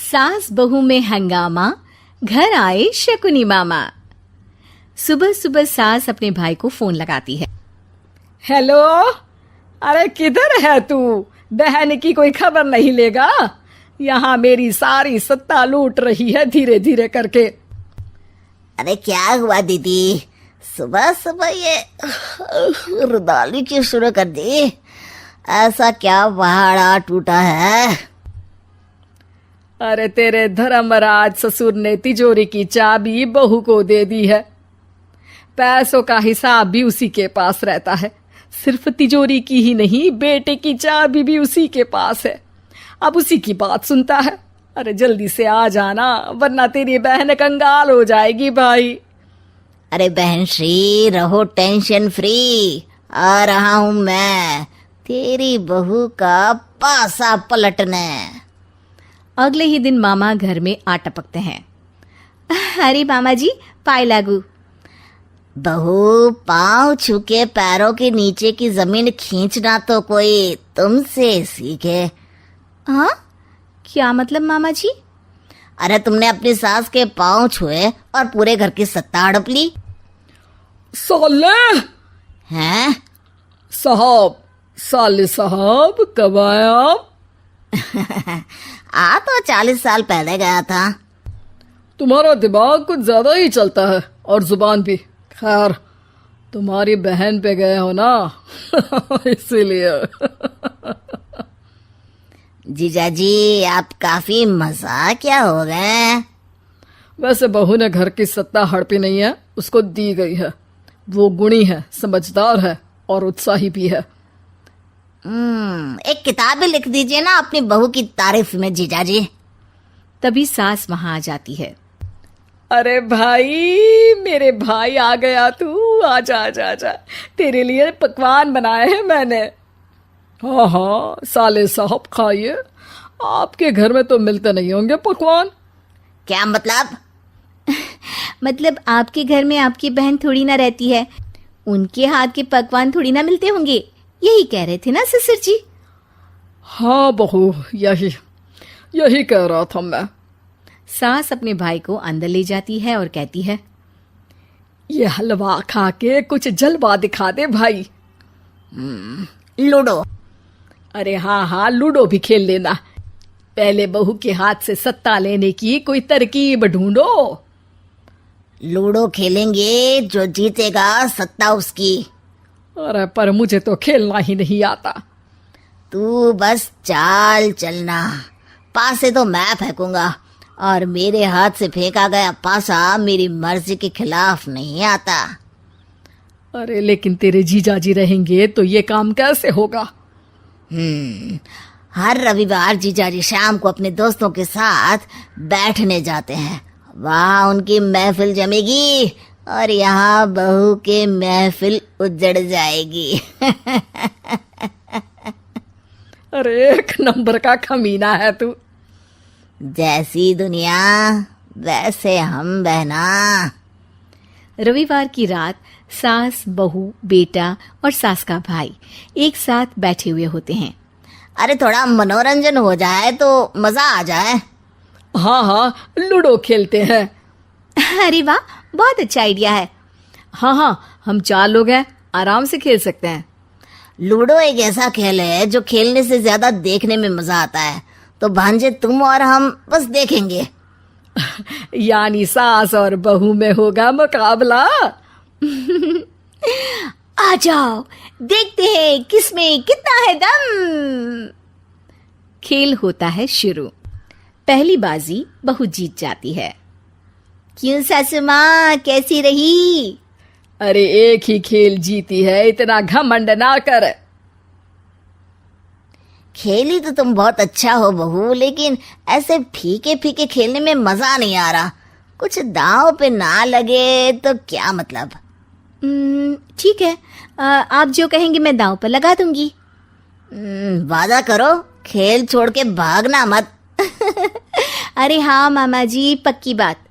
सास बहू में हंगामा, घर आए शकुनी मामा। सुबह सुबह सास अपने भाई को फोन लगाती है। हेलो, अरे किधर है तू? बहन की कोई खबर नहीं लेगा? यहाँ मेरी सारी सत्ता लूट रही है धीरे धीरे करके। अरे क्या हुआ दीदी, सुबह सुबह ये रुदाली क्यों शुरू कर दी? ऐसा क्या पहाड़ा टूटा है? अरे तेरे धर्मराज ससुर ने तिजोरी की चाबी बहू को दे दी है। पैसों का हिसाब भी उसी के पास रहता है। सिर्फ तिजोरी की ही नहीं, बेटे की चाबी भी उसी के पास है। अब उसी की बात सुनता है। अरे जल्दी से आ जाना, वरना तेरी बहन कंगाल हो जाएगी भाई। अरे बहन श्री, रहो टेंशन फ्री। आ रहा हूँ मैं, तेरी बहू का पासा पलटने। अगले ही दिन मामा घर में आ टपकते हैं। अरे मामा जी, पाए लागू। बहू, पाँव छू के पैरों के नीचे की जमीन खींचना तो कोई तुमसे सीखे। हाँ, क्या मतलब मामा जी? अरे तुमने अपनी सास के पाँव छुए और पूरे घर की सत्ता हड़प ली। साले हैं? साहब, साले साहब कब आए आप? आ तो 40 साल पहले गया था। तुम्हारा दिमाग कुछ ज्यादा ही चलता है और जुबान भी। खैर, तुम्हारी बहन पे गए हो ना इसीलिए। जीजाजी, आप काफी मजाकिया हो गए। वैसे बहू ने घर की सत्ता हड़पी नहीं है, उसको दी गई है। वो गुणी है, समझदार है और उत्साही भी है। एक किताब भी लिख दीजिए ना अपनी बहू की तारीफ में जीजाजी। तभी सास वहां आ जाती है। अरे भाई, मेरे भाई आ गया तू। आजा आजा आजा, तेरे लिए पकवान बनाए हैं मैंने। हाँ हाँ साले साहब, खाइए। आपके घर में तो मिलते नहीं होंगे पकवान। क्या मतलब? मतलब आपके घर में आपकी बहन थोड़ी ना रहती है, उनके हाथ के पकवान थोड़ी ना मिलते होंगे, यही कह रहे थे ना ससुर जी? हाँ बहू, यही कह रहा था मैं। सास अपने भाई को अंदर ले जाती है और कहती है, ये हलवा खा के कुछ जलवा दिखा दे भाई। लूडो। अरे हाँ हाँ, लूडो भी खेल लेना। पहले बहू के हाथ से सत्ता लेने की कोई तरकीब ढूंढो। लूडो खेलेंगे, जो जीतेगा सत्ता उसकी। अरे पर मुझे तो खेलना ही नहीं आता। तू बस चाल चलना, पासे तो मैं फेंकूंगा और मेरे हाथ से फेंका गया पासा मेरी मर्जी के खिलाफ नहीं आता। अरे लेकिन तेरे जीजाजी रहेंगे तो ये काम कैसे होगा? हर रविवार जीजाजी शाम को अपने दोस्तों के साथ बैठने जाते हैं। वहाँ उनकी महफिल जमेगी और यहाँ बहू के महफिल उजड़ जाएगी। अरे एक नंबर का कमीना है तू। जैसी दुनिया वैसे हम बहना। रविवार की रात सास, बहू, बेटा और सास का भाई एक साथ बैठे हुए होते हैं। अरे थोड़ा मनोरंजन हो जाए तो मजा आ जाए। हाँ हाँ, लूडो खेलते हैं। अरे वाह, बहुत अच्छा आइडिया है। हाँ हाँ, हम 4 लोग हैं, आराम से खेल सकते हैं। लूडो एक ऐसा खेल है जो खेलने से ज्यादा देखने में मजा आता है। तो भांजे, तुम और हम बस देखेंगे। यानी सास और बहू में होगा मुकाबला। आ जाओ, देखते हैं किसमें कितना है दम। खेल होता है शुरू। पहली बाजी बहू जीत जाती है। क्यों सासू माँ, कैसी रही? अरे एक ही खेल जीती है, इतना घमंड ना कर। खेली तो तुम बहुत अच्छा हो बहू, लेकिन ऐसे फीके फीके खेलने में मजा नहीं आ रहा। कुछ दांव पे ना लगे तो क्या मतलब? ठीक है, आप जो कहेंगे मैं दांव पर लगा दूंगी। वादा करो, खेल छोड़ के भागना मत। अरे हाँ मामा जी, पक्की बात।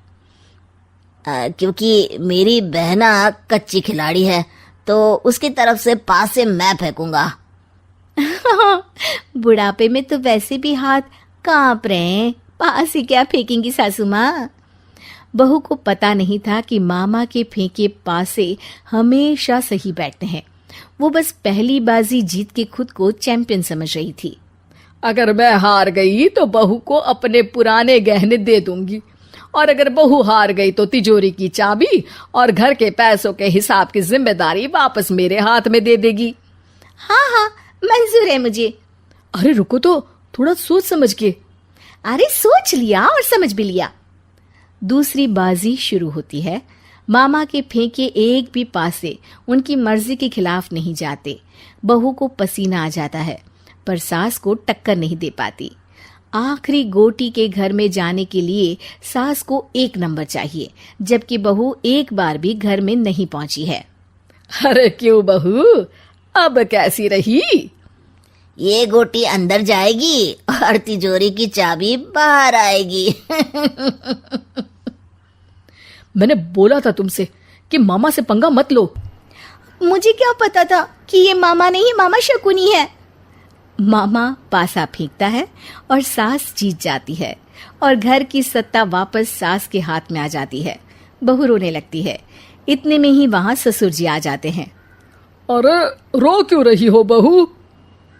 क्योंकि मेरी बहना कच्ची खिलाड़ी है, तो उसकी तरफ से पास से मैं फेंकूंगा। बुढ़ापे में तो वैसे भी हाथ कांप रहे हैं, पास ही क्या फेंकेंगी सासू माँ। बहू को पता नहीं था कि मामा के फेंके पासे हमेशा सही बैठते हैं। वो बस पहली बाजी जीत के खुद को चैंपियन समझ रही थी। अगर मैं हार गई तो बहू को अपने पुराने गहने दे दूंगी, और अगर बहू हार गई तो तिजोरी की चाबी और घर के पैसों के हिसाब की जिम्मेदारी वापस मेरे हाथ में दे देगी। हाँ हाँ, मंजूर है मुझे। अरे रुको तो, थोड़ा सोच समझ के। अरे सोच लिया और समझ भी लिया। दूसरी बाजी शुरू होती है। मामा के फेंके एक भी पासे उनकी मर्जी के खिलाफ नहीं जाते। बहू को पसीना आ जाता है, पर सास को टक्कर नहीं दे पाती। आखिरी गोटी के घर में जाने के लिए सास को 1 नंबर चाहिए, जबकि बहू एक बार भी घर में नहीं पहुंची है। अरे क्यों बहू, अब कैसी रही? ये गोटी अंदर जाएगी और तिजोरी की चाबी बाहर आएगी। मैंने बोला था तुमसे कि मामा से पंगा मत लो। मुझे क्या पता था कि ये मामा नहीं, मामा शकुनी है। मामा पासा फेंकता है और सास जीत जाती है और घर की सत्ता वापस सास के हाथ में आ जाती है। बहू रोने लगती है। इतने में ही वहां ससुर जी आ जाते हैं। अरे रो क्यों रही हो बहू?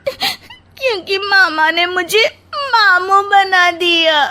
क्योंकि मामा ने मुझे मामू बना दिया।